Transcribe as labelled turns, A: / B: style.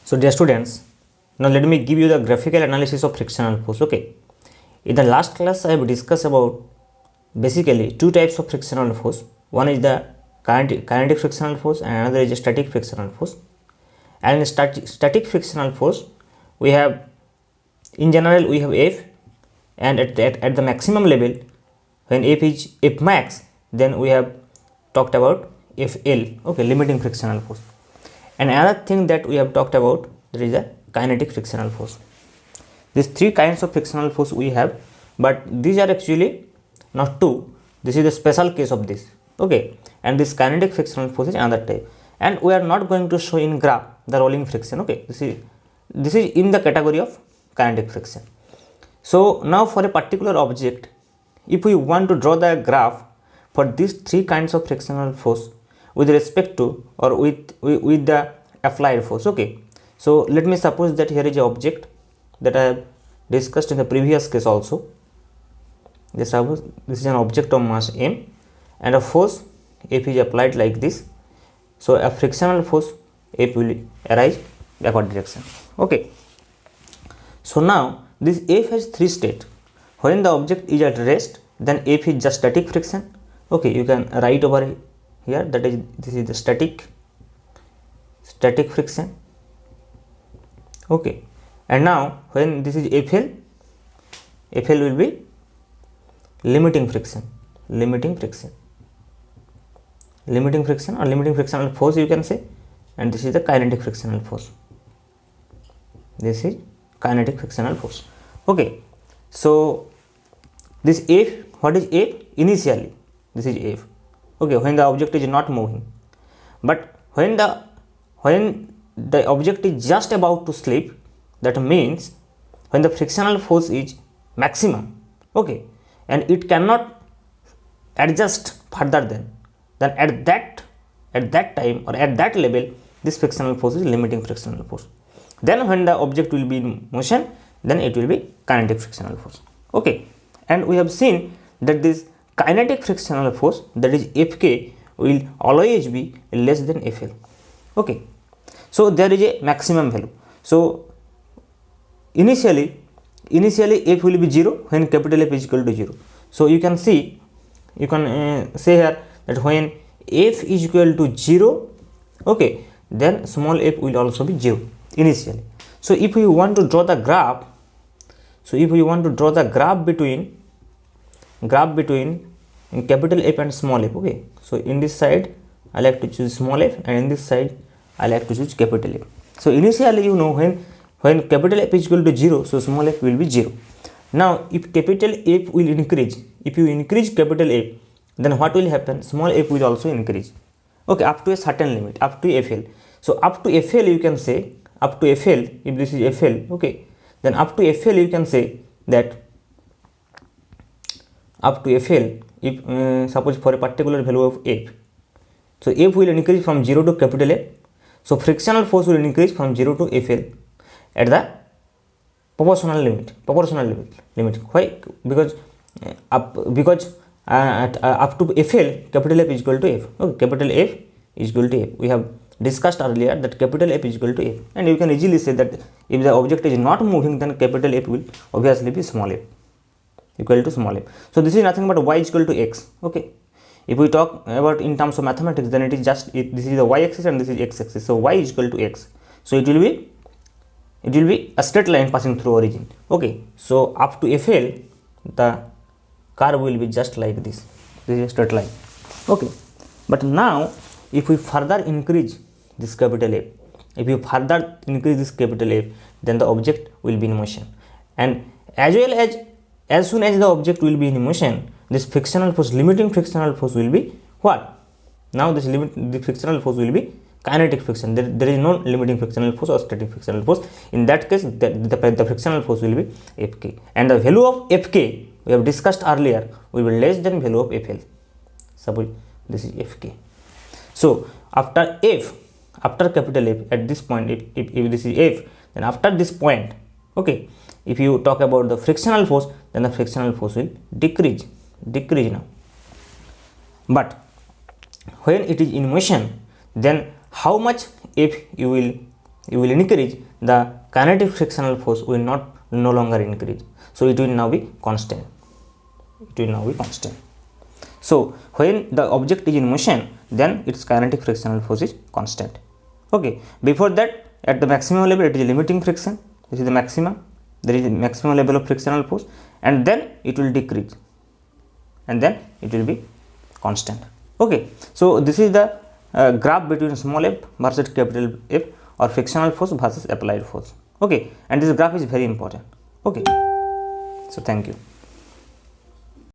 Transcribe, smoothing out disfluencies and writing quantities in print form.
A: So dear students, now let me give you the graphical analysis of frictional force. Okay, in the last class I have discussed about basically two types of frictional force. One is the kinetic frictional force and another is a static frictional force. And in static frictional force, we have, in general, we have F, and at the maximum level, when F is F max, then we have talked about FL, okay, limiting frictional force. And another thing that we have talked about, there is a kinetic frictional force. These three kinds of frictional force we have, but these are actually not two. This is the special case of this, okay. And this kinetic frictional force is another type. And we are not going to show in graph the rolling friction, okay. This is in the category of kinetic friction. So now for a particular object, if we want to draw the graph for these three kinds of frictional force with respect to or with the applied force, okay. So let me suppose that here is an object that I have discussed in the previous case also. This is an object of mass m and a force F is applied like this. So a frictional force F will arise backward direction, okay. So now this F has three states. When the object is at rest, then F is just static friction, okay. You can write over here that is, this is the static friction, okay. And now when this is FL will be limiting friction or limiting frictional force, you can say. And this is the kinetic frictional force. This is kinetic frictional force, okay. So this F, what is F? Initially this is F, okay, when the object is not moving. But when the object is just about to slip, that means when the frictional force is maximum, okay, and it cannot adjust further then at that time or at that level, this frictional force is limiting frictional force. Then when the object will be in motion, then it will be kinetic frictional force, okay. And we have seen that this kinetic frictional force, that is Fk, will always be less than Fl, okay. So there is a maximum value. So initially F will be 0 when capital F is equal to 0. So you can see, you can say here that when F is equal to 0, okay, then small f will also be 0 initially. So if we want to draw the graph, between capital F and small f, okay. So in this side I like to choose small f, and in this side I like to choose capital F. So initially, you know, when capital F is equal to 0, so small f will be 0. Now if capital F will increase, if you increase capital F, then what will happen? Small f will also increase, okay, up to a certain limit, up to Fl. So up to Fl, you can say, up to Fl, if this is Fl, okay, then up to Fl you can say that up to Fl, if suppose for a particular value of f, so f will increase from 0 to capital F. So frictional force will increase from 0 to Fl at the proportional limit. Why? Because up to Fl, capital F is equal to F, okay, capital F is equal to F. We have discussed earlier that capital F is equal to F, and you can easily say that if the object is not moving, then capital F will obviously be small f, equal to small f. So this is nothing but y is equal to x, okay. If we talk about in terms of mathematics, then it is just this is the y axis and this is x axis. So y is equal to x. So it will be a straight line passing through origin, okay. So up to Fl, the curve will be just like this. This is a straight line, okay. But now if we further increase this capital F, then the object will be in motion, and as soon as the object will be in motion, this frictional force, limiting frictional force, will be what? Now the frictional force will be kinetic friction. There is no limiting frictional force or static frictional force. In that case, the frictional force will be Fk, and the value of Fk we have discussed earlier will be less than value of Fl. Suppose this is Fk. So after capital F, at this point, if this is F, then after this point, okay, if you talk about the frictional force, then the frictional force will decrease now. But when it is in motion, then how much F you will you will increase, the kinetic frictional force will no longer increase. So it will now be constant. It will now be constant. So when the object is in motion, then its kinetic frictional force is constant. Okay. Before that, at the maximum level, it is limiting friction. This is the maximum. There is a maximum level of frictional force, and then it will decrease, and then it will be constant. Okay. So this is the graph between small f versus capital F, or frictional force versus applied force. Okay. And this graph is very important. Okay. So thank you.